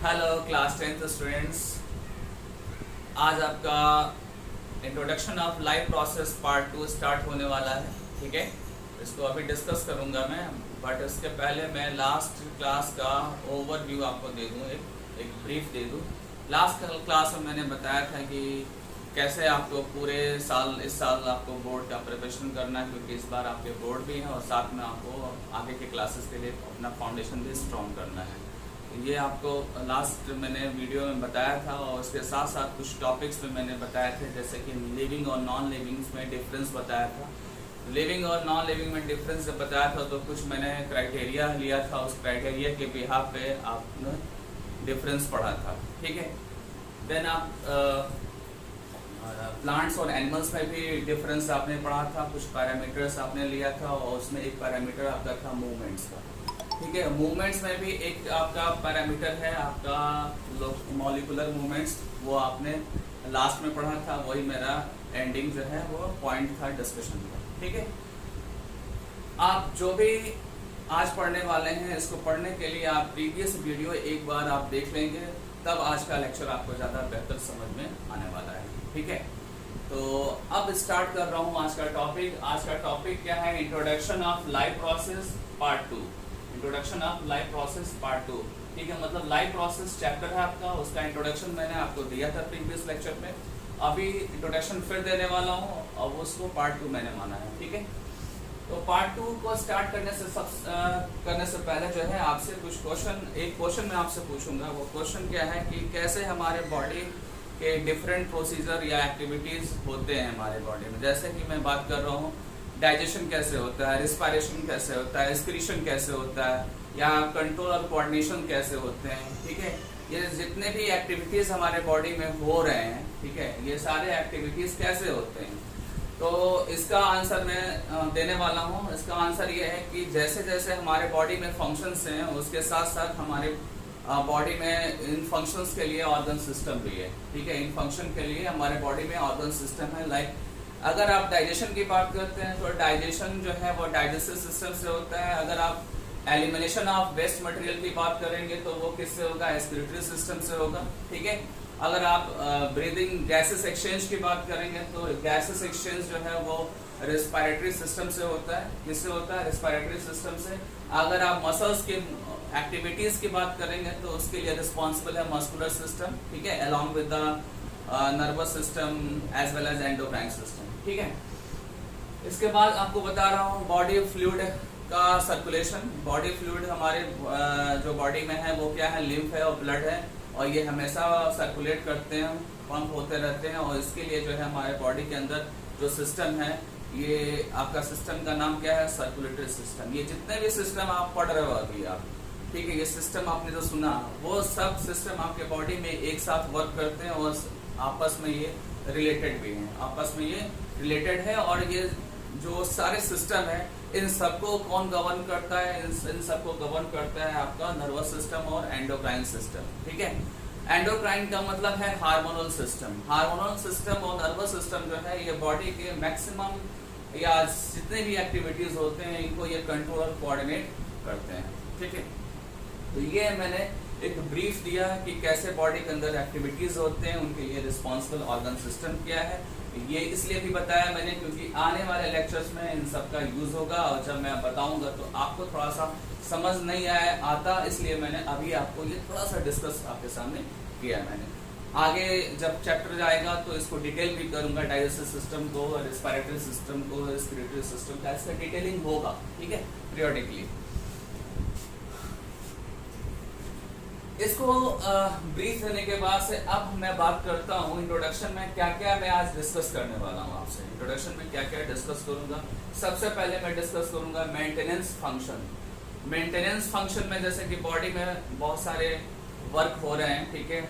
Hello class 10th students. आज आपका introduction of life process part 2 start होने वाला है। ठीक है, इसको अभी डिस्कस करूंगा मैं, बट इसके पहले मैं लास्ट क्लास का ओवरव्यू आपको दे दूं, एक ब्रीफ दे दूं। लास्ट क्लास में मैंने बताया था कि कैसे आपको पूरे साल, इस साल आपको बोर्ड का प्रिपरेशन करना है, क्योंकि इस बार आपके बोर्ड भी हैं और साथ में आपको आगे के क्लासेस के लिए अपना फाउंडेशन भी स्ट्रॉन्ग करना है। ये आपको लास्ट मैंने वीडियो में बताया था, और उसके साथ साथ कुछ टॉपिक्स में मैंने बताए थे, जैसे कि लिविंग और नॉन लिविंग में डिफरेंस बताया था। लिविंग और नॉन लिविंग में डिफरेंस जब बताया था तो कुछ मैंने क्राइटेरिया लिया था, उस क्राइटेरिया के बिहाफ पे आपने डिफरेंस पढ़ा था। ठीक है, देन आप प्लांट्स और एनिमल्स में भी डिफरेंस आपने पढ़ा था, कुछ पैरामीटर्स आपने लिया था, और उसमें एक पैरामीटर आपका था मूवमेंट्स का। ठीक है, मूवमेंट्स में भी एक आपका पैरामीटर है आपका मॉलिक्यूलर मूवमेंट्स, वो आपने लास्ट में पढ़ा था, वही मेरा एंडिंग जो है वो पॉइंट था डिस्कशन का। ठीक है, आप जो भी आज पढ़ने वाले हैं, इसको पढ़ने के लिए आप प्रीवियस वीडियो एक बार आप देख लेंगे, तब आज का लेक्चर आपको ज़्यादा बेहतर समझ में आने वाला है। ठीक है, तो अब स्टार्ट कर रहा हूँ आज का टॉपिक। आज का टॉपिक क्या है? Introduction of life process part 2। Introduction of life process part 2। ठीक है, मतलब लाइफ प्रोसेस चैप्टर है आपका, उसका इंट्रोडक्शन मैंने आपको दिया था प्रीवियस लेक्चर में। अभी इंट्रोडक्शन फिर देने वाला हूँ, और उसको पार्ट 2 मैंने माना है। ठीक है, तो पार्ट 2 को स्टार्ट करने से पहले जो है आपसे कुछ एक क्वेश्चन मैं आपसे पूछूंगा। वो क्वेश्चन क्या है कि कैसे हमारे बॉडी के डिफरेंट प्रोसीजर या एक्टिविटीज होते हैं हमारे बॉडी में। जैसे कि मैं बात कर रहा हूँ, डाइजेशन कैसे होता है, रिस्पायरेशन कैसे होता है, एक्सक्रीशन कैसे होता है, या कंट्रोल और कोऑर्डिनेशन कैसे होते हैं। ठीक है, ये जितने भी एक्टिविटीज हमारे बॉडी में हो रहे हैं, ठीक है, ये सारे एक्टिविटीज कैसे होते हैं, तो इसका आंसर मैं देने वाला हूँ। इसका आंसर ये है कि जैसे जैसे हमारे बॉडी में फंक्शंस हैं, उसके साथ साथ हमारे बॉडी में इन फंक्शंस के लिए ऑर्गन सिस्टम भी है। ठीक है, इन फंक्शन के लिए हमारे बॉडी में ऑर्गन सिस्टम है। लाइक अगर आप डाइजेशन की बात करते हैं तो डाइजेशन जो है वो डाइजेस्टिव सिस्टम से होता है। अगर आप एलिमिनेशन ऑफ वेस्ट मटेरियल की बात करेंगे तो वो किससे होगा? एक्सक्रीटरी सिस्टम से होगा। ठीक है, अगर आप ब्रीदिंग गैसेस एक्सचेंज की बात करेंगे तो गैसेस एक्सचेंज जो है वो रेस्पिरेटरी सिस्टम से होता है। किससे होता है? रेस्पिरेटरी सिस्टम से। अगर आप मसल्स के एक्टिविटीज की बात करेंगे तो उसके लिए रिस्पॉन्सिबल है मस्कुलर सिस्टम। ठीक है, along with the nervous system as well as endocrine system. ठीक है, इसके बाद आपको बता रहा हूँ बॉडी फ्लूइड का सर्कुलेशन। बॉडी फ्लूइड हमारे जो बॉडी में है वो क्या है? लिम्फ है और ब्लड है, और ये हमेशा सर्कुलेट करते हैं, पंप होते रहते हैं। और इसके लिए जो है हमारे बॉडी के अंदर जो सिस्टम है, ये आपका सिस्टम का नाम क्या है? Circulatory system. ये जितने भी सिस्टम आप पढ़ रहे हो अभी आप, ठीक है, ये सिस्टम आपने जो सुना, वो सब सिस्टम आपके बॉडी में एक साथ वर्क करते हैं, और आपस में ये रिलेटेड भी हैं, आपस में ये रिलेटेड है। और ये जो सारे सिस्टम है, इन सबको कौन गवर्न करता है? इन सबको गवर्न करता है आपका नर्वस सिस्टम और एंडोक्राइन सिस्टम। ठीक है, एंडोक्राइन का मतलब है हार्मोनल सिस्टम। हार्मोनल सिस्टम और नर्वस सिस्टम जो है ये बॉडी के मैक्सिमम या जितने भी एक्टिविटीज होते हैं, इनको ये कंट्रोल और कोऑर्डिनेट करते हैं। ठीक है, तो ये मैंने एक ब्रीफ दिया कि कैसे बॉडी के अंदर एक्टिविटीज होते हैं, उनके लिए रिस्पॉन्सिबल ऑर्गन सिस्टम क्या है। ये इसलिए भी बताया मैंने क्योंकि आने वाले लेक्चर्स में इन सब का यूज होगा, और जब मैं बताऊंगा तो आपको थोड़ा सा समझ नहीं आता, इसलिए मैंने अभी आपको ये थोड़ा सा डिस्कस आपके सामने किया। मैंने आगे जब चैप्टर जाएगा तो इसको डिटेल भी करूंगा, डाइजेस्टिव सिस्टम को, रेस्पिरेटरी सिस्टम को, रेस्पिरेटरी सिस्टम का, इसका डिटेलिंग होगा। ठीक है, पीरियोडिकली। इसको ब्रीफ देने के बाद से अब मैं बात करता हूँ इंट्रोडक्शन में क्या क्या मैं आज डिस्कस करने वाला हूँ आपसे। इंट्रोडक्शन में क्या क्या डिस्कस करूंगा? सबसे पहले मैं डिस्कस करूंगा मेंटेनेंस फंक्शन। मेंटेनेंस फंक्शन में जैसे कि बॉडी में बहुत सारे वर्क हो रहे हैं, ठीक है,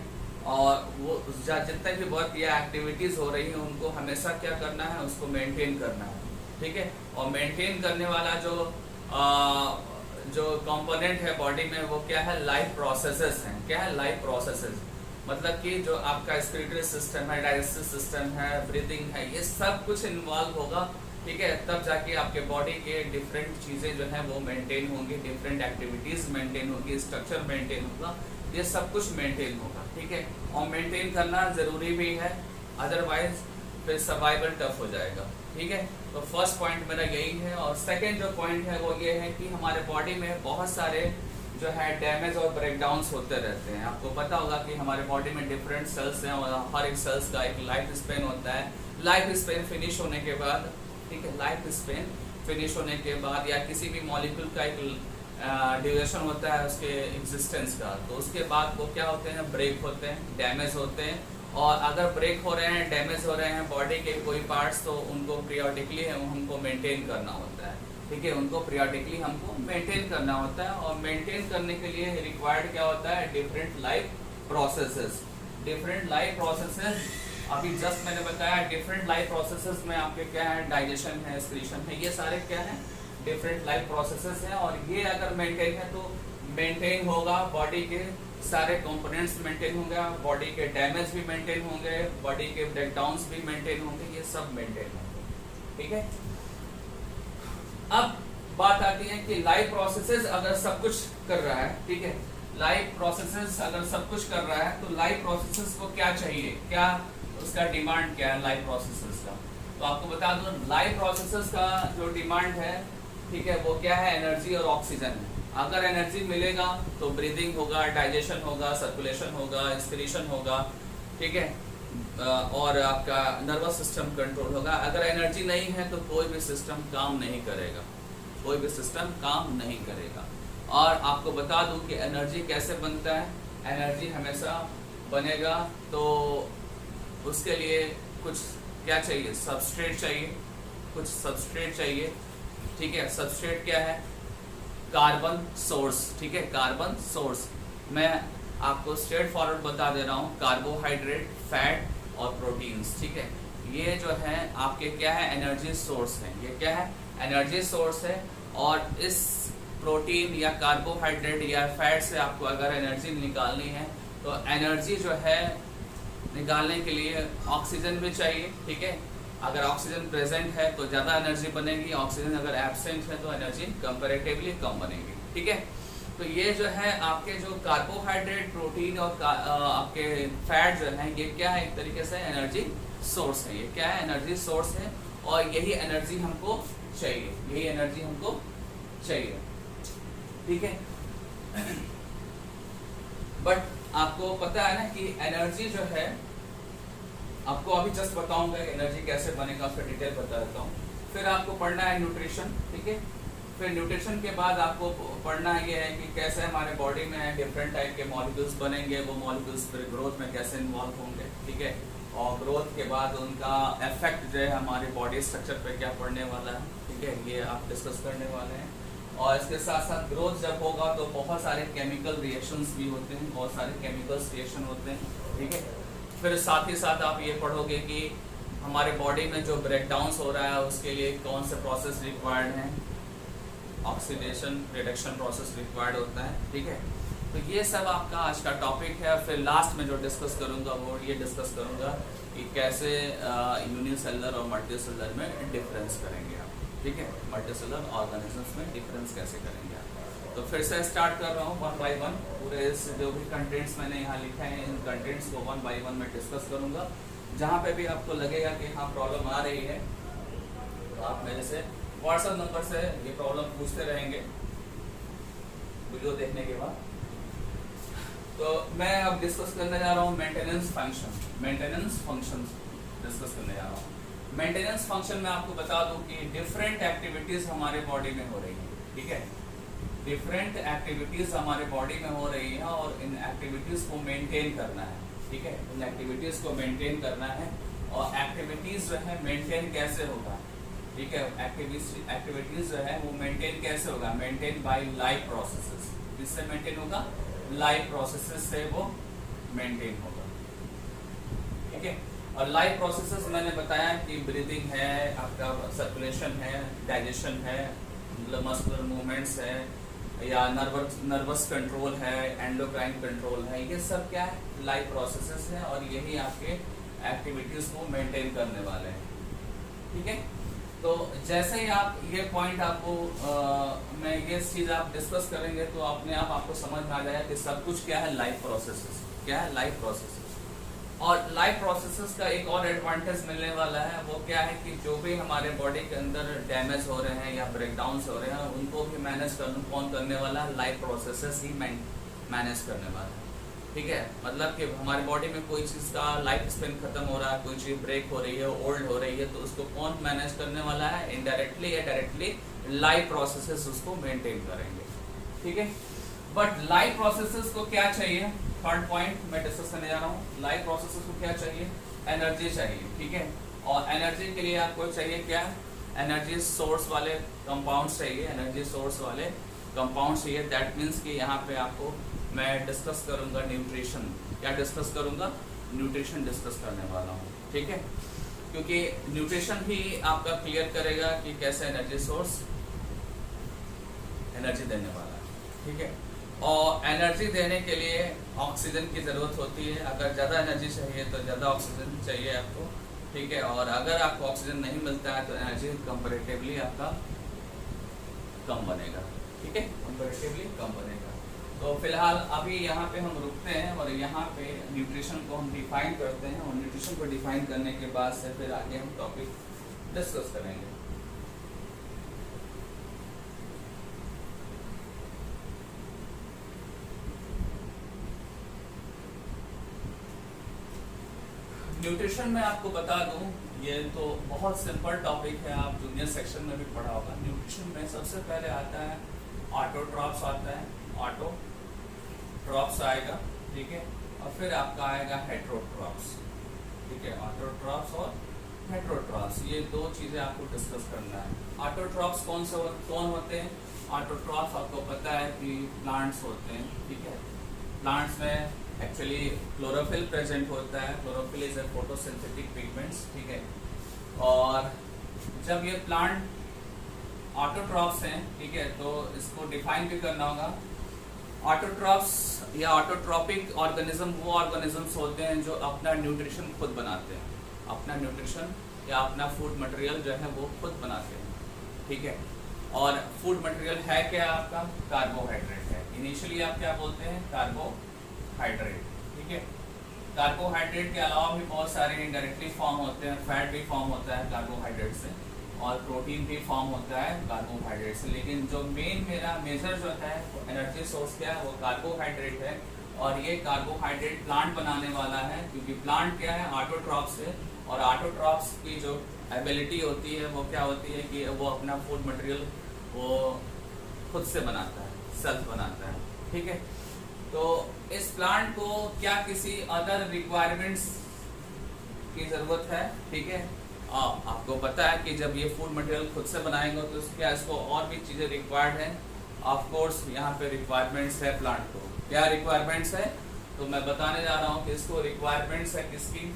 और वो जितने भी वर्क या एक्टिविटीज हो रही हैं उनको हमेशा क्या करना है? उसको मेंटेन करना है। ठीक है, और मेंटेन करने वाला जो कंपोनेंट है बॉडी में वो क्या है? लाइफ प्रोसेसेस हैं। क्या है? Life processes. मतलब कि जो आपका एक्सक्रीटरी सिस्टम है, डाइजेस्टिव सिस्टम है, ब्रीदिंग है, ये सब कुछ इन्वॉल्व होगा। ठीक है, तब जाके आपके बॉडी के डिफरेंट चीजें जो है वो मेंटेन होंगी, डिफरेंट एक्टिविटीज मेंटेन होगी, स्ट्रक्चर मेंटेन होगा, ये सब कुछ मेंटेन होगा, ठीक है। और मेंटेन करना ज़रूरी भी है, अदरवाइज फिर सर्वाइवल टफ हो जाएगा, ठीक है। तो फर्स्ट पॉइंट मेरा यही है। और सेकेंड जो पॉइंट है वो ये है कि हमारे बॉडी में बहुत सारे जो है डैमेज और ब्रेकडाउन्स होते रहते हैं। आपको पता होगा कि हमारे बॉडी में डिफरेंट सेल्स हैं और हर एक सेल्स का एक लाइफ स्पेन होता है। लाइफ स्पेन फिनिश होने के बाद, ठीक है, लाइफ स्पेन फिनिश होने के बाद या किसी भी मॉलिक्यूल का एक ड्यूरेशन होता है उसके एग्जिस्टेंस का, तो उसके बाद वो क्या होते हैं, ब्रेक होते हैं, डैमेज होते हैं। और अगर ब्रेक हो रहे हैं, डैमेज हो रहे हैं बॉडी के कोई पार्ट्स, तो उनको पीरियोडिकली हमको मेंटेन करना होता है, ठीक है। उनको पीरियोडिकली हमको मेंटेन करना होता है। और मेंटेन करने के लिए रिक्वायर्ड क्या होता है, different life processes. Different life processes अभी जस्ट मैंने बताया, डिफरेंट लाइफ प्रोसेसेस में आपके क्या है, डाइजेशन है, एक्सक्रीशन है, ये सारे क्या है, डिफरेंट लाइफ प्रोसेसेस हैं। और ये अगर मेंटेन है तो मेंटेन होगा, बॉडी के सारे कंपोनेंट्स मेंटेन होंगे, बॉडी के डैमेज भी मेंटेन होंगे, बॉडी के ब्रेकडाउन्स भी मेंटेन होंगे, ये सब मेंटेन होंगे, ठीक है। अब बात आती है कि लाइफ प्रोसेसेस अगर सब कुछ कर रहा है, ठीक है, लाइफ प्रोसेसेस अगर सब कुछ कर रहा है तो लाइफ प्रोसेसेस को क्या चाहिए, क्या उसका डिमांड क्या है लाइफ प्रोसेसेस का। तो आपको बता दूं, लाइफ प्रोसेसेस का जो डिमांड है, ठीक है, वो क्या है, एनर्जी और ऑक्सीजन है। अगर एनर्जी मिलेगा तो ब्रीदिंग होगा, डाइजेशन होगा, सर्कुलेशन होगा, एक्सक्रीशन होगा, ठीक है, और आपका नर्वस सिस्टम कंट्रोल होगा। अगर एनर्जी नहीं है तो कोई भी सिस्टम काम नहीं करेगा, कोई भी सिस्टम काम नहीं करेगा। और आपको बता दूं कि एनर्जी कैसे बनता है, एनर्जी हमेशा बनेगा तो उसके लिए कुछ क्या चाहिए, सबस्ट्रेट चाहिए, कुछ सबस्ट्रेट चाहिए, ठीक है। सबस्ट्रेट क्या है, कार्बन सोर्स, ठीक है, कार्बन सोर्स। मैं आपको स्ट्रेट फॉरवर्ड बता दे रहा हूँ, कार्बोहाइड्रेट, फैट और प्रोटीन्स, ठीक है, ये जो है आपके क्या है, एनर्जी सोर्स है। ये क्या है, एनर्जी सोर्स है। और इस प्रोटीन या कार्बोहाइड्रेट या फैट से आपको अगर एनर्जी निकालनी है तो एनर्जी जो है निकालने के लिए ऑक्सीजन भी चाहिए, ठीक है। अगर ऑक्सीजन प्रेजेंट है तो ज़्यादा एनर्जी बनेगी, ऑक्सीजन अगर एब्सेंट है तो एनर्जी कंपैरेटिवली कम बनेगी, ठीक है। तो ये जो है आपके जो कार्बोहाइड्रेट, प्रोटीन और आपके फैट जो है, ये क्या है, एक तरीके से एनर्जी सोर्स है। ये क्या है, एनर्जी सोर्स है। और यही एनर्जी हमको चाहिए, यही एनर्जी हमको चाहिए, ठीक है। बट आपको पता है ना कि एनर्जी जो है, आपको अभी जस्ट बताऊंगा एनर्जी कैसे बनेगा, उसका डिटेल बता देता हूँ। फिर आपको पढ़ना है न्यूट्रिशन, ठीक है। फिर न्यूट्रिशन के बाद आपको पढ़ना ये है कि कैसे हमारे बॉडी में डिफरेंट टाइप के मॉलिक्यूल्स बनेंगे, वो मॉलिक्यूल्स फिर ग्रोथ में कैसे इन्वॉल्व होंगे, ठीक है। और ग्रोथ के बाद उनका इफेक्ट जो है हमारे बॉडी स्ट्रक्चर पे क्या पड़ने वाला है, ठीक है, ये आप डिस्कस करने वाले हैं। और इसके साथ साथ ग्रोथ जब होगा तो बहुत सारे केमिकल रिएक्शंस भी होते हैं, बहुत सारे केमिकल्स रिएक्शन होते हैं, ठीक है। फिर साथ ही साथ आप ये पढ़ोगे कि हमारे बॉडी में जो ब्रेकडाउन्स हो रहा है उसके लिए कौन से प्रोसेस रिक्वायर्ड हैं, ऑक्सीडेशन रिडक्शन प्रोसेस रिक्वायर्ड होता है, ठीक है। तो ये सब आपका आज का टॉपिक है। फिर लास्ट में जो डिस्कस करूँगा वो ये डिस्कस करूँगा कि कैसे यूनिसेलुलर और मल्टीसेलुलर में डिफरेंस करेंगे आप, ठीक है, मल्टीसेलुलर ऑर्गेनिजम्स में डिफरेंस कैसे करेंगे आप। तो फिर से स्टार्ट कर रहा हूँ 1 by 1, पूरे इस जो भी कंटेंट्स मैंने यहाँ लिखा है इन कंटेंट्स को 1 by 1 में डिस्कस करूँगा। जहाँ पे भी आपको लगेगा कि हाँ प्रॉब्लम आ रही है तो आप मेरे से व्हाट्सएप नंबर से ये प्रॉब्लम पूछते रहेंगे वीडियो देखने के बाद। तो मैं अब डिस्कस करने जा रहा हूँ maintenance function, maintenance function discuss करने जा रहा हूँ। मेंटेनेंस फंक्शन में आपको बता दूँ कि डिफरेंट एक्टिविटीज़ हमारे बॉडी में हो रही है, ठीक है, डिफरेंट एक्टिविटीज़ हमारे बॉडी में हो रही है और इन एक्टिविटीज़ को मेंटेन करना है, ठीक है, इन एक्टिविटीज़ को मेंटेन करना है। और एक्टिविटीज़ जो है मेंटेन कैसे होगा, ठीक है, एक्टिविटीज़ जो है वो मेंटेन कैसे होगा, मेंटेन बाय लाइफ प्रोसेसेस। किससे मेंटेन होगा, लाइफ प्रोसेसेस से वो मेंटेन होगा, ठीक है। और लाइफ प्रोसेसेस मैंने बताया कि ब्रीदिंग है, आपका सर्कुलेशन है, डाइजेशन है, मतलब मस्कुलर मूवमेंट्स है, या नर्वस कंट्रोल है, एंडोक्राइन कंट्रोल है, ये सब क्या है, लाइफ प्रोसेसेस है। और यही आपके एक्टिविटीज़ को मेंटेन करने वाले हैं, ठीक है। तो जैसे ही आप ये पॉइंट आपको मैं ये चीज़ आप डिस्कस करेंगे तो अपने आप आपको समझ में आ जाएगा कि सब कुछ क्या है, लाइफ प्रोसेसेस। क्या है? Life processes. और लाइफ प्रोसेसेस का एक और एडवांटेज मिलने वाला है, वो क्या है कि जो भी हमारे बॉडी के अंदर डैमेज हो रहे हैं या ब्रेकडाउन्स हो रहे हैं, उनको भी मैनेज कौन करने वाला है? लाइफ प्रोसेसेस ही मैनेज करने वाला है। ठीक है, मतलब कि हमारी बॉडी में कोई चीज़ का लाइफ स्पेन खत्म हो रहा है, कोई चीज़ ब्रेक हो रही है, ओल्ड हो रही है, तो उसको कौन मैनेज करने वाला है? इनडायरेक्टली या डायरेक्टली लाइफ प्रोसेसेस उसको मेंटेन करेंगे। ठीक है, बट लाइफ प्रोसेसेस को क्या चाहिए? थर्ड पॉइंट मैं डिस्कस करने जा रहा हूँ। लाइफ प्रोसेसेस को क्या चाहिए? एनर्जी चाहिए। ठीक है, और एनर्जी के लिए आपको चाहिए क्या? एनर्जी सोर्स वाले कंपाउंड्स चाहिए। एनर्जी सोर्स वाले कंपाउंड्स चाहिए। दैट मीन्स कि यहाँ पे आपको मैं डिस्कस करूँगा न्यूट्रिशन। क्या डिस्कस करूँगा? न्यूट्रिशन डिस्कस करने वाला हूँ। ठीक है, क्योंकि न्यूट्रिशन ही आपका क्लियर करेगा कि कैसे एनर्जी सोर्स एनर्जी देने वाला है। ठीक है, और एनर्जी देने के लिए ऑक्सीजन की ज़रूरत होती है। अगर ज़्यादा एनर्जी चाहिए तो ज़्यादा ऑक्सीजन चाहिए आपको। ठीक है, और अगर आपको ऑक्सीजन नहीं मिलता है तो एनर्जी कंपैरेटिवली आपका कम बनेगा। ठीक है, कंपैरेटिवली कम बनेगा। तो फिलहाल अभी यहाँ पे हम रुकते हैं और यहाँ पे न्यूट्रिशन को हम डिफाइन करते हैं, और न्यूट्रिशन को डिफाइन करने के बाद से फिर आगे हम टॉपिक डिस्कस करेंगे। न्यूट्रिशन में आपको बता दूं, ये तो बहुत सिंपल टॉपिक है, आप जूनियर सेक्शन में भी पढ़ा होगा। न्यूट्रिशन में सबसे पहले आता है ऑटोट्रॉप्स आता है, ऑटोट्रॉप्स आएगा। ठीक है, और फिर आपका आएगा हेटेरोट्रॉप्स। ठीक है, ऑटोट्रॉप्स और हेटेरोट्रॉप्स, ये दो चीज़ें आपको डिस्कस करना है। ऑटोट्रॉप्स कौन होते हैं? ऑटोट्रॉप्स आपको पता है कि प्लांट्स होते हैं। ठीक है, प्लांट्स में एक्चुअली क्लोरोफिल प्रेजेंट होता है। Chlorophyll is a photosynthetic pigments. ठीक है, और जब ये प्लांट ऑटोट्रॉप्स हैं, ठीक है, तो इसको डिफाइन भी करना होगा। ऑटोट्रॉप्स या ऑटोट्रॉपिक ऑर्गेनिज्म वो ऑर्गेनिजम्स होते हैं जो अपना न्यूट्रिशन खुद बनाते हैं। अपना न्यूट्रिशन या अपना फूड मटेरियल जो है वो खुद बनाते हैं। ठीक है, और फूड मटेरियल है क्या? आपका कार्बोहाइड्रेट है। इनिशियली आप क्या बोलते हैं? कार्बोहाइड्रेट। ठीक है, कार्बोहाइड्रेट के अलावा भी बहुत सारे इनडायरेक्टली फॉर्म होते हैं। फैट भी फॉर्म होता है कार्बोहाइड्रेट से, और प्रोटीन भी फॉर्म होता है कार्बोहाइड्रेट से। लेकिन जो मेजर जो है वो एनर्जी सोर्स क्या है? वो कार्बोहाइड्रेट है। और ये कार्बोहाइड्रेट प्लांट बनाने वाला है, क्योंकि प्लांट क्या है? ऑटोट्रॉप्स है। और ऑटोट्रॉप्स की जो एबिलिटी होती है वो क्या होती है कि वो अपना फूड मटेरियल वो खुद से बनाता है, सेल्फ बनाता है। ठीक है, तो इस प्लांट को क्या किसी अदर रिक्वायरमेंट्स की ज़रूरत है? ठीक है, आपको पता है कि जब ये फूड मटेरियल खुद से बनाएंगे तो क्या इसको और भी चीज़ें रिक्वायर्ड हैं? ऑफ कोर्स यहाँ पे रिक्वायरमेंट्स है प्लांट को। क्या रिक्वायरमेंट्स है? तो मैं बताने जा रहा हूँ कि इसको रिक्वायरमेंट्स है किसकी?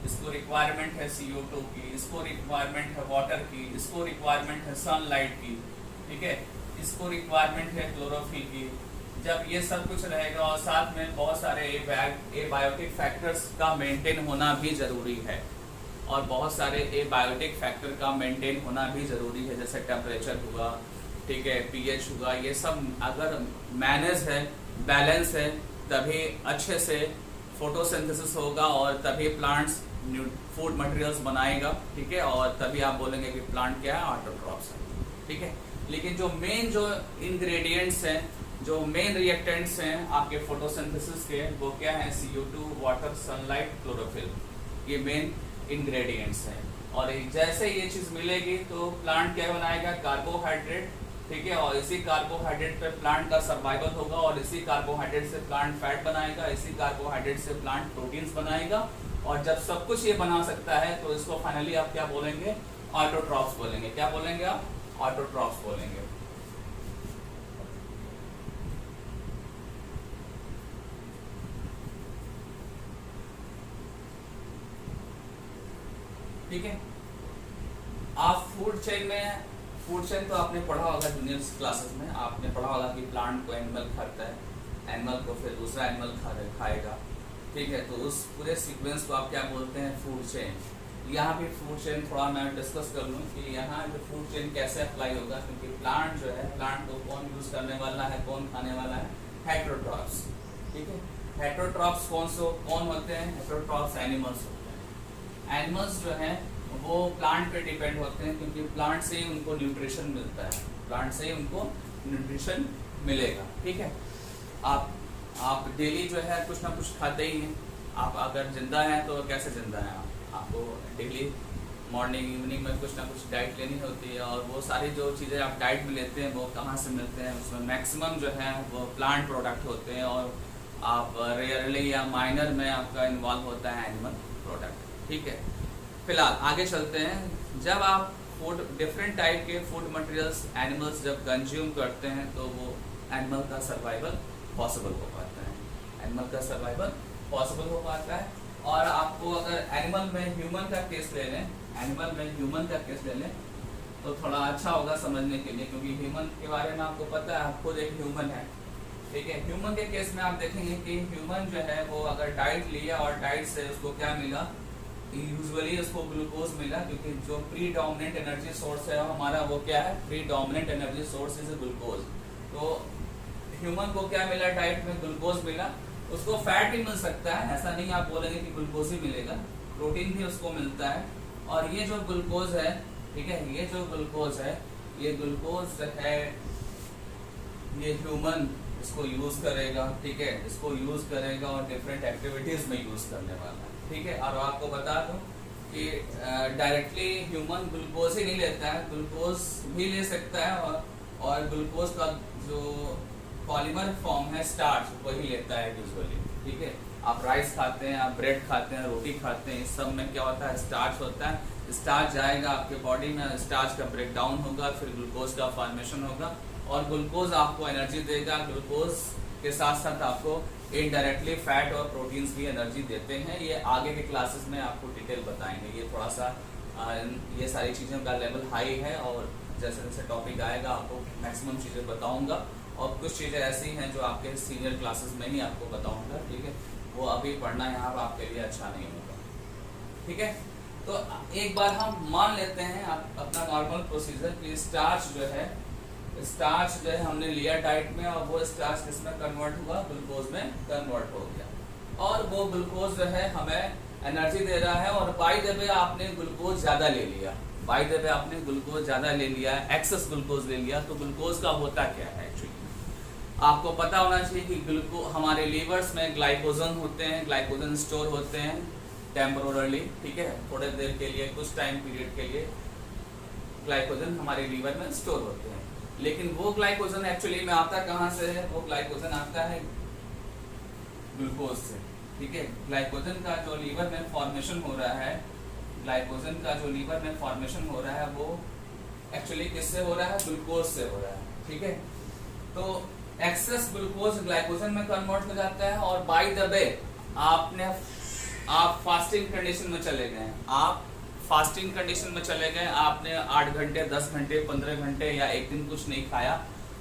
इसको रिक्वायरमेंट है CO2 की, इसको रिक्वायरमेंट है वाटर की, इसको रिक्वायरमेंट है सनलाइट की। ठीक है, इसको रिक्वायरमेंट है क्लोरोफिल की। जब ये सब कुछ रहेगा और साथ में बहुत सारे एबायोटिक फैक्टर्स का मेंटेन होना भी ज़रूरी है, और बहुत सारे एबायोटिक फैक्टर का मेंटेन होना भी ज़रूरी है, जैसे टेम्परेचर हुआ, ठीक है, pH हुआ। ये सब अगर मैनेज है, बैलेंस है, तभी अच्छे से फोटोसिंथेसिस होगा और तभी प्लांट्स फूड मटेरियल्स बनाएगा। ठीक है, और तभी आप बोलेंगे कि प्लांट क्या है? ऑटोट्रॉप्स है। ठीक है, लेकिन जो मेन जो इंग्रेडिएंट्स हैं, जो मेन रिएक्टेंट्स हैं आपके फोटोसिंथेसिस के, वो क्या है? CO2, वाटर, सनलाइट, क्लोरोफिल, ये मेन इंग्रेडिएंट्स हैं। और जैसे ये चीज़ मिलेगी तो प्लांट क्या बनाएगा? कार्बोहाइड्रेट। ठीक है, और इसी कार्बोहाइड्रेट पे प्लांट का सर्वाइवल होगा, और इसी कार्बोहाइड्रेट से प्लांट फैट बनाएगा, इसी कार्बोहाइड्रेट से प्लांट प्रोटीन्स बनाएगा। और जब सब कुछ ये बना सकता है तो इसको फाइनली आप क्या बोलेंगे? ऑटोट्रॉप्स बोलेंगे। क्या बोलेंगे आप? ऑटोट्रॉप्स बोलेंगे। ठीक है, आप फूड चेन तो आपने पढ़ा होगा जूनियर क्लासेस में। आपने पढ़ा होगा कि प्लांट को एनिमल खाता है, एनिमल को फिर दूसरा एनिमल खाएगा। ठीक है, तो उस पूरे सीक्वेंस को आप क्या बोलते हैं? Food chain. यहाँ भी फूड चेन थोड़ा मैं डिस्कस कर लूँ कि यहाँ जो फूड चेन कैसे अप्लाई होगा, क्योंकि प्लांट जो है, प्लांट को कौन यूज़ करने वाला है, कौन खाने वाला है, हेटेरोट्रॉप्स। ठीक है, हेटेरोट्रॉप्स कौन होते हैं? हेटेरोट्रॉप्स एनिमल्स होते हैं। एनिमल्स जो हैं वो प्लांट पे डिपेंड होते हैं, क्योंकि प्लांट से ही उनको न्यूट्रिशन मिलता है, प्लांट से ही उनको न्यूट्रिशन मिलेगा। ठीक है, आप डेली जो है कुछ ना कुछ खाते ही हैं। आप अगर जिंदा हैं तो कैसे जिंदा हैं? आपको डेली मॉर्निंग इवनिंग में कुछ ना कुछ डाइट लेनी होती है, और वो सारी जो चीज़ें आप डाइट में लेते हैं वो कहाँ से मिलते हैं? उसमें मैक्सिमम जो है वो प्लांट प्रोडक्ट होते हैं, और आप रेयरली या माइनर में आपका इन्वॉल्व होता है एनिमल प्रोडक्ट। ठीक है, फिलहाल आगे चलते हैं। जब आप फूड, डिफरेंट टाइप के फूड मटेरियल्स एनिमल्स जब कंज्यूम करते हैं तो वो एनिमल का सर्वाइवल पॉसिबल हो पाता है, एनिमल का सर्वाइवल पॉसिबल हो पाता है। और आपको अगर एनिमल में ह्यूमन का केस ले लें, एनिमल में ह्यूमन का केस ले लें तो थोड़ा अच्छा होगा समझने के लिए, क्योंकि ह्यूमन के बारे में आपको पता है, आप खुद एक ह्यूमन है। ठीक है, ह्यूमन के केस में आप देखेंगे कि ह्यूमन जो है वो अगर डाइट लिया और डाइट से उसको क्या मिला, यूजुअली उसको ग्लूकोज मिला, क्योंकि जो प्री डोमिनेंट एनर्जी सोर्स है हमारा वो क्या है? Pre dominant energy source is glucose. तो ह्यूमन को क्या मिला? डाइट में ग्लूकोज मिला। उसको फैट भी मिल सकता है, ऐसा नहीं आप बोलेंगे कि ग्लूकोज ही मिलेगा, प्रोटीन भी उसको मिलता है। और ये जो ग्लूकोज है, ठीक है, ये जो ग्लूकोज है, ये ग्लूकोज है, ये ह्यूमन इसको यूज करेगा। ठीक है, इसको यूज करेगा और डिफरेंट एक्टिविटीज में यूज करने वाला है। ठीक है, और आपको बता दूं कि डायरेक्टली ह्यूमन ग्लूकोज ही नहीं लेता है, ग्लूकोज भी ले सकता है, और ग्लूकोज का जो पॉलीमर फॉर्म है स्टार्च, वही लेता है यूजुअली। ठीक है, आप राइस खाते हैं, आप ब्रेड खाते हैं, रोटी खाते हैं, इस सब में क्या होता है? स्टार्च होता है। स्टार्च जाएगा आपके बॉडी में, स्टार्च का ब्रेक डाउन होगा, फिर ग्लूकोज का फॉर्मेशन होगा, और ग्लूकोज आपको एनर्जी देगा। ग्लूकोज के साथ साथ आपको इनडायरेक्टली फैट और प्रोटीन्स भी एनर्जी देते हैं। ये आगे के क्लासेस में आपको डिटेल बताएंगे। ये थोड़ा सा ये सारी चीज़ों का लेवल हाई है, और जैसे जैसे टॉपिक आएगा आपको मैक्सिमम चीज़ें बताऊंगा, और कुछ चीज़ें ऐसी हैं जो आपके सीनियर क्लासेस में ही आपको बताऊंगा। ठीक है, वो अभी पढ़ना यहाँ पर आपके लिए अच्छा नहीं होगा। ठीक है, तो एक बार हम मान लेते हैं अपना नॉर्मल प्रोसीजर कि स्टार्च जो है हमने लिया डाइट में, और वो स्टार्च किसमें कन्वर्ट हुआ? ग्लूकोज में कन्वर्ट हो गया, और वो ग्लूकोज जो है हमें एनर्जी दे रहा है। और बाय द वे आपने ग्लूकोज ज़्यादा ले लिया, बाय द वे आपने ग्लूकोज ज़्यादा ले लिया, एक्सेस ग्लूकोज ले लिया, तो ग्लूकोज का होता क्या है? एक्चुअली आपको पता होना चाहिए कि हमारे लीवर्स में ग्लाइकोजन होते हैं, ग्लाइकोजन स्टोर होते हैं टेम्पोरली। ठीक है, थोड़े देर के लिए, कुछ टाइम पीरियड के लिए ग्लाइकोजन हमारे लीवर में स्टोर होते हैं। लेकिन वो ग्लाइकोजन एक्चुअली में आता कहाँ से है? वो ग्लाइकोजन आता है ग्लूकोज से। ठीक है, ग्लाइकोजन का जो लीवर में फॉर्मेशन हो रहा है, ग्लाइकोजन का जो लीवर में फॉर्मेशन हो रहा है वो एक्चुअली किससे हो रहा है? ग्लूकोज से हो रहा है। ठीक है, तो एक्सेस ग्लूकोज ग्लाइकोजन में कन्वर्ट हो जाता है, और बाय द वे आप फास्टिंग कंडीशन में चले गए, आप फास्टिंग कंडीशन में चले गए, आपने 8 घंटे, 10 घंटे, 15 घंटे या एक दिन कुछ नहीं खाया,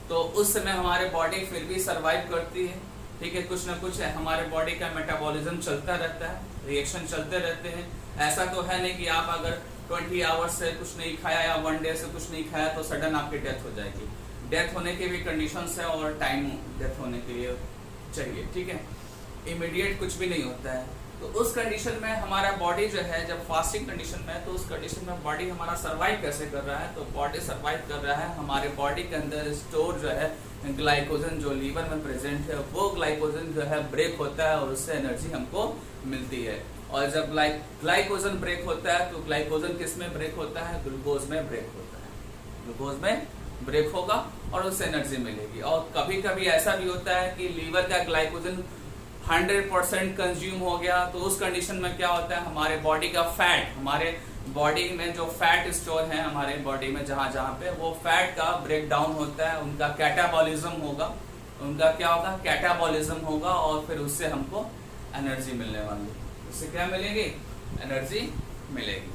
तो उस समय हमारे बॉडी फिर भी सरवाइव करती है। ठीक है, कुछ ना कुछ हमारे बॉडी का मेटाबॉलिज्म चलता रहता है, रिएक्शन चलते रहते हैं। ऐसा तो है नहीं कि आप अगर 20 आवर्स से कुछ नहीं खाया या 1 डे से कुछ नहीं खाया तो सडन आपकी डेथ हो जाएगी। डेथ होने के भी कंडीशंस है, और टाइम डेथ होने के लिए चाहिए। ठीक है, इमीडिएट कुछ भी नहीं होता है। तो उस कंडीशन में हमारा बॉडी जो है, जब फास्टिंग कंडीशन में, तो उस कंडीशन में बॉडी हमारा सर्वाइव कैसे कर रहा है? तो बॉडी सर्वाइव कर रहा है, हमारे बॉडी के अंदर स्टोर जो है ग्लाइकोजन जो लीवर में प्रेजेंट है, वो ग्लाइकोजन जो है ब्रेक होता है, और उससे एनर्जी हमको मिलती है। और जब ग्लाइकोजन ब्रेक होता है, तो ग्लाइकोजन किस में ब्रेक होता है? ग्लूकोज में ब्रेक होता है, ग्लूकोज में ब्रेक होगा और उससे एनर्जी मिलेगी। और कभी कभी ऐसा भी होता है कि लीवर का ग्लाइकोजन 100% कंज्यूम हो गया, तो उस कंडीशन में क्या होता है? हमारे बॉडी का फैट, हमारे बॉडी में जो फैट स्टोर है हमारे बॉडी में जहाँ जहाँ पे, वो फैट का ब्रेक डाउन होता है, उनका कैटाबॉलिज्म होगा, उनका क्या होगा? कैटाबॉलिज्म होगा, और फिर उससे हमको एनर्जी मिलने वाली है। उससे क्या मिलेगी? एनर्जी मिलेगी।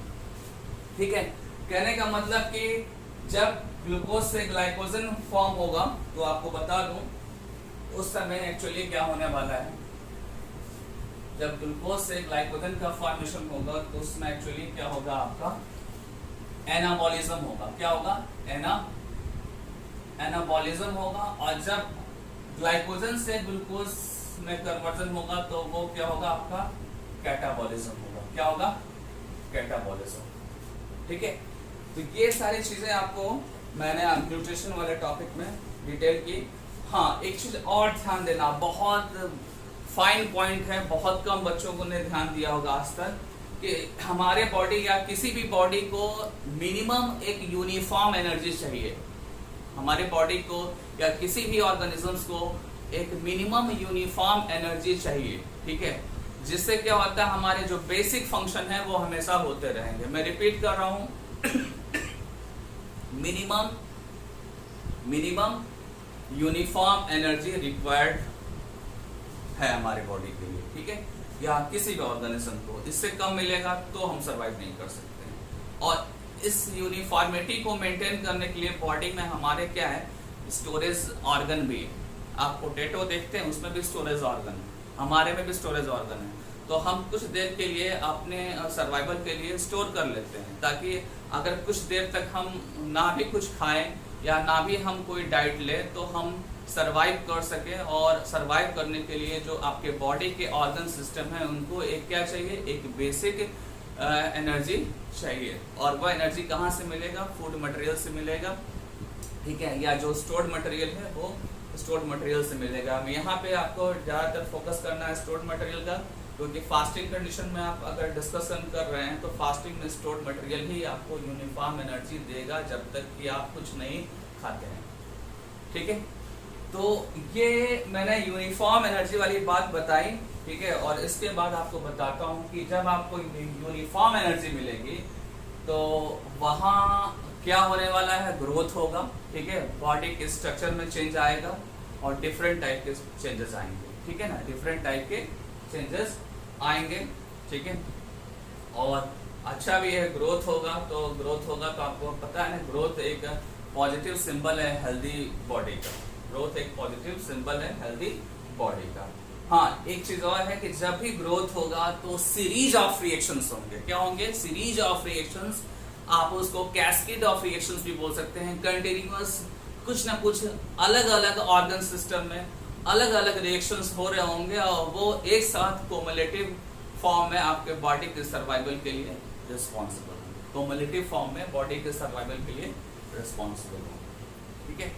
ठीक है, कहने का मतलब कि जब ग्लूकोज से ग्लाइकोजन फॉर्म होगा, तो आपको बता दूं उस समय एक्चुअली क्या होने वाला है, जब ग्लूकोज से ग्लाइकोजन का फॉर्मेशन होगा तो उसमें एक्चुअली क्या होगा, आपका एनाबॉलिज्म होगा। क्या होगा? एनाबॉलिज्म होगा। और जब ग्लाइकोजन से ग्लूकोज में कन्वर्जन होगा तो वो क्या होगा, आपका कैटाबॉलिज्म होगा। क्या होगा? कैटाबॉलिज्म। ठीक है, तो ये सारी चीजें आपको मैंने न्यूट्रिशन वाले टॉपिक में डिटेल की। हाँ, एक चीज और ध्यान देना, बहुत फाइन पॉइंट है, बहुत कम बच्चों को ने ध्यान दिया होगा आज तक, कि हमारे बॉडी या किसी भी बॉडी को मिनिमम एक यूनिफॉर्म एनर्जी चाहिए। हमारे बॉडी को या किसी भी ऑर्गेनिजम्स को एक मिनिमम यूनिफॉर्म एनर्जी चाहिए। ठीक है, जिससे क्या होता है, हमारे जो बेसिक फंक्शन है वो हमेशा होते रहेंगे। मैं रिपीट कर रहा हूं, मिनिमम यूनिफॉर्म एनर्जी रिक्वायर्ड है हमारे बॉडी के लिए। ठीक है, या किसी भी ऑर्गेनिज्म को इससे कम मिलेगा तो हम सरवाइव नहीं कर सकते हैं। और इस यूनिफॉर्मिटी को मेंटेन करने के लिए बॉडी में हमारे क्या है, स्टोरेज ऑर्गन भी है। आप पोटैटो देखते हैं, उसमें भी स्टोरेज ऑर्गन है, हमारे में भी स्टोरेज ऑर्गन है। तो हम कुछ देर के लिए अपने सर्वाइवल के लिए स्टोर कर लेते हैं, ताकि अगर कुछ देर तक हम ना भी कुछ खाएं या ना भी हम कोई डाइट ले तो हम सरवाइव कर सके। और सरवाइव करने के लिए जो आपके बॉडी के ऑर्गन सिस्टम है उनको एक क्या चाहिए, एक बेसिक एनर्जी चाहिए। और वह एनर्जी कहाँ से मिलेगा? फूड मटेरियल से मिलेगा। ठीक है, या जो स्टोर्ड मटेरियल है वो स्टोर्ड मटेरियल से मिलेगा। यहाँ पे आपको ज़्यादातर फोकस करना है स्टोर्ड मटेरियल का, क्योंकि फास्टिंग कंडीशन में आप अगर डिस्कशन कर रहे हैं तो फास्टिंग में स्टोर्ड मटेरियल ही आपको यूनिफॉर्म एनर्जी देगा जब तक कि आप कुछ नहीं खाते हैं। ठीक है, तो ये मैंने यूनिफॉर्म एनर्जी वाली बात बताई। ठीक है, और इसके बाद आपको बताता हूँ कि जब आपको यूनिफॉर्म एनर्जी मिलेगी तो वहाँ क्या होने वाला है, ग्रोथ होगा। ठीक है, बॉडी के स्ट्रक्चर में चेंज आएगा और डिफरेंट टाइप के चेंजेस आएंगे। ठीक है ना, डिफरेंट टाइप के चेंजेस आएंगे। ठीक है, और अच्छा भी है, ग्रोथ होगा। तो ग्रोथ होगा तो आपको पता है ना, ग्रोथ एक पॉजिटिव सिंबल है हेल्दी बॉडी का। ग्रोथ एक पॉजिटिव सिंबल है हेल्दी बॉडी का। हाँ, एक चीज और है कि जब भी ग्रोथ होगा तो सीरीज ऑफ रिएक्शंस होंगे। क्या होंगे? Series of reactions. आप उसको कैस्केड ऑफ रिएक्शंस भी बोल सकते हैं। कंटिन्यूअस कुछ ना कुछ अलग अलग ऑर्गन सिस्टम में अलग अलग रिएक्शंस हो रहे होंगे और वो एक साथ कोमुलेटिव फॉर्म में आपके बॉडी के सर्वाइवल के लिए रिस्पॉन्सिबल होंगे। कोमुलेटिव फॉर्म में बॉडी के सर्वाइवल के लिए रिस्पॉन्सिबल होंगे। ठीक है,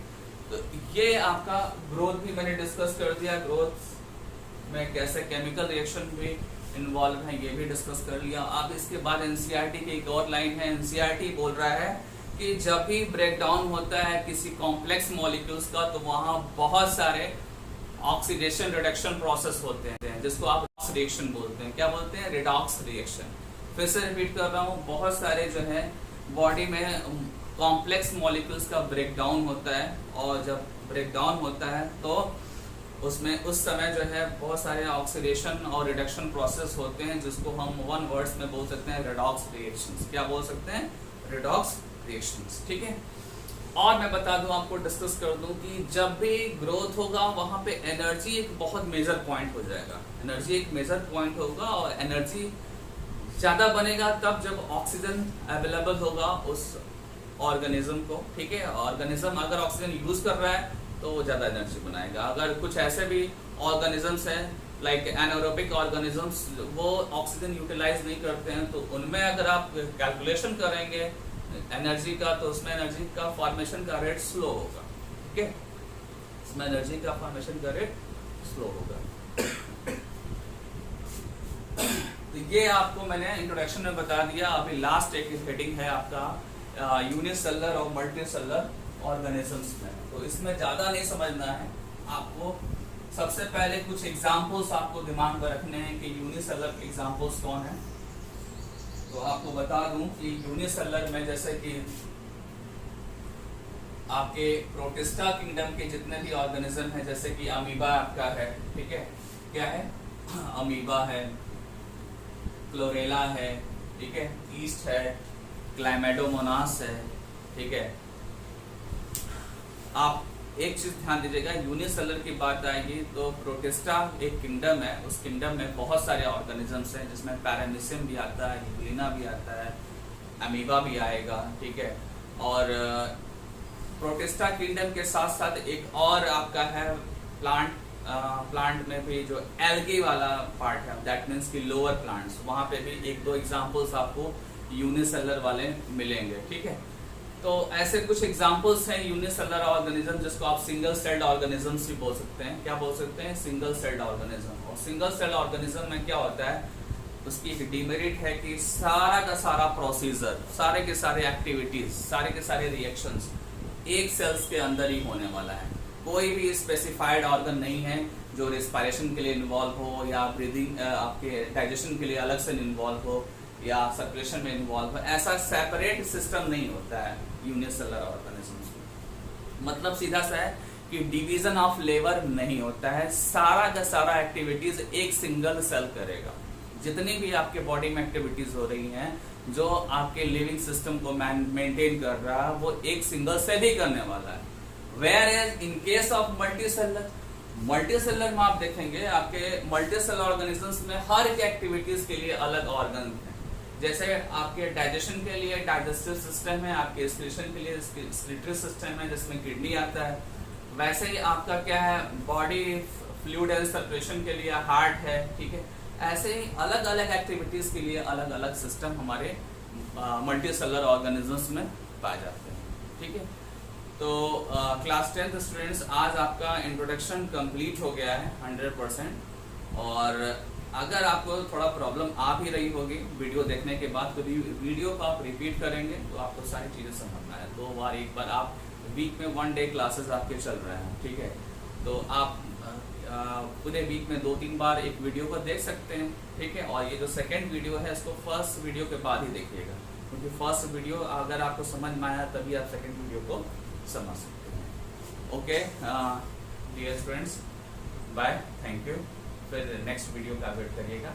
तो ये आपका ग्रोथ भी मैंने डिस्कस कर दिया। ग्रोथ में कैसे केमिकल रिएक्शन भी इन्वॉल्व है ये भी डिस्कस कर लिया। अब इसके बाद एनसीईआरटी की एक और लाइन है। एनसीईआरटी बोल रहा है कि जब भी ब्रेक डाउन होता है किसी कॉम्प्लेक्स मॉलिक्यूल्स का तो वहाँ बहुत सारे ऑक्सीडेशन रिडक्शन प्रोसेस होते हैं, जिसको आप रिएक्शन बोलते हैं। क्या बोलते हैं? Redox reaction. फिर से रिपीट कर रहा हूँ, बहुत सारे जो है बॉडी में कॉम्प्लेक्स मॉलिक्यूल्स का ब्रेक डाउन होता है, और जब ब्रेक डाउन होता है तो उसमें उस समय जो है बहुत सारे ऑक्सीडेशन और रिडक्शन प्रोसेस होते हैं, जिसको हम वन वर्ड्स में बोल सकते हैं रिडॉक्स रिएक्शंस। क्या बोल सकते हैं? Redox reactions. ठीक है, और मैं बता दूं आपको, डिस्कस कर दूं कि जब भी ग्रोथ होगा वहाँ पे एनर्जी एक बहुत मेजर पॉइंट हो जाएगा। एनर्जी एक मेजर पॉइंट होगा, और एनर्जी ज़्यादा बनेगा तब जब ऑक्सीजन अवेलेबल होगा उस ऑर्गेनिज्म को। ठीक है, ऑर्गेनिज्म अगर ऑक्सीजन यूज कर रहा है तो वो ज़्यादा एनर्जी बनाएगा। अगर कुछ ऐसे भी ऑर्गेनिजम्स हैं लाइक एनारोबिक ऑर्गेनिजम्स, वो ऑक्सीजन यूटिलाइज नहीं करते हैं, तो उनमें अगर आप कैलकुलेशन करेंगे एनर्जी का तो उसमें एनर्जी का फॉर्मेशन का रेट स्लो होगा। ठीक है, इसमें एनर्जी का फॉर्मेशन का रेट स्लो होगा। तो ये आपको मैंने इंट्रोडक्शन में बता दिया। अभी लास्ट एक हेडिंग है आपका यूनिसेलुलर और मल्टीसेलुलर ऑर्गेनिजम्स में। तो इसमें ज़्यादा नहीं समझना है आपको। सबसे पहले कुछ एग्जाम्पल्स आपको दिमाग में रखने हैं कि यूनिसेलुलर के एग्जाम्पल्स कौन है। तो आपको बता दूं कि यूनिसेलुलर में जैसे कि आपके प्रोटिस्टा किंगडम के जितने भी ऑर्गेनिज्म हैं, जैसे कि अमीबा आपका है। ठीक है, क्या है? अमीबा है, क्लोरेला है, ठीक है, ईस्ट है, क्लाइमेडोमोनास है। ठीक है, आप एक चीज ध्यान दीजिएगा, यूनिसेलुलर की बात आएगी तो प्रोटिस्टा एक किंगडम है, उस किंगडम में बहुत सारे ऑर्गेनिजम्स हैं, जिसमें पैरामीशियम भी आता है, यूलिना भी आता है, अमीबा भी आएगा, ठीक है। और प्रोटिस्टा किंगडम के साथ साथ एक और आपका है प्लांट में भी जो एल्गी वाला पार्ट है, दैट मीन्स की लोअर प्लांट्स, वहां पे भी एक दो एग्जांपल्स आपको यूनिसेलुलर वाले मिलेंगे, ठीक है। तो ऐसे कुछ एग्जांपल्स हैं यूनिसेलुलर ऑर्गेनिज्म, जिसको आप सिंगल सेल्ड ऑर्गेनिजम्स भी बोल सकते हैं। क्या बोल सकते हैं? Single celled organism. और सिंगल सेल्ड ऑर्गेनिज्म में क्या होता है, उसकी एक डिमेरिट है कि सारा का सारा प्रोसीजर, सारे के सारे एक्टिविटीज, सारे के सारे रिएक्शंस एक सेल्स के अंदर ही होने वाला है। कोई भी स्पेसिफाइड ऑर्गन नहीं है जो रेस्पिरेशन के लिए इन्वॉल्व हो, या ब्रीदिंग आपके डाइजेशन के लिए अलग से इन्वॉल्व हो, या सर्कुलेशन में इन्वॉल्व हो। ऐसा सेपरेट सिस्टम नहीं होता है यूनिसेलुलर ऑर्गेनिजम्स में। मतलब सीधा सा है कि डिवीजन ऑफ लेबर नहीं होता है, सारा का सारा एक्टिविटीज एक सिंगल सेल करेगा। जितनी भी आपके बॉडी में एक्टिविटीज हो रही हैं, जो आपके लिविंग सिस्टम को मेंटेन कर रहा है, वो एक सिंगल सेल ही करने वाला है। Whereas in case of multicellular में आप देखेंगे, आपके मल्टीसेलुलर ऑर्गेनिजम्स में हर एक एक्टिविटीज के लिए अलग ऑर्गन है। जैसे आपके डाइजेशन के लिए डाइजेस्टिव सिस्टम है, आपके एक्सक्रीशन के लिए एक्सक्रीटरी सिस्टम है जिसमें किडनी आता है। वैसे ही आपका क्या है, बॉडी फ्लूइड एंड सर्कुलेशन के लिए हार्ट है, ठीक है। ऐसे ही अलग अलग एक्टिविटीज के लिए अलग अलग सिस्टम हमारे मल्टीसेलुलर ऑर्गेनिजम्स में पाए जाते हैं, ठीक है। तो क्लास 10th स्टूडेंट्स, आज आपका इंट्रोडक्शन कंप्लीट हो गया है 100%। और अगर आपको थोड़ा प्रॉब्लम आ भी रही होगी वीडियो देखने के बाद, तो वीडियो को आप रिपीट करेंगे तो आपको सारी चीज़ें समझना है। 2 बार 1 बार आप वीक में 1 डे क्लासेस आपके चल रहे हैं, ठीक है। तो आप पूरे वीक में 2-3 बार एक वीडियो को देख सकते हैं, ठीक है। और ये जो सेकंड वीडियो है, इसको फर्स्ट वीडियो के बाद ही देखिएगा, क्योंकि फर्स्ट वीडियो अगर आपको समझ में आया तभी आप सेकंड वीडियो को समझ सकते हैं। Okay dear students, bye, thank you. फिर नेक्स्ट वीडियो का वेट करिएगा।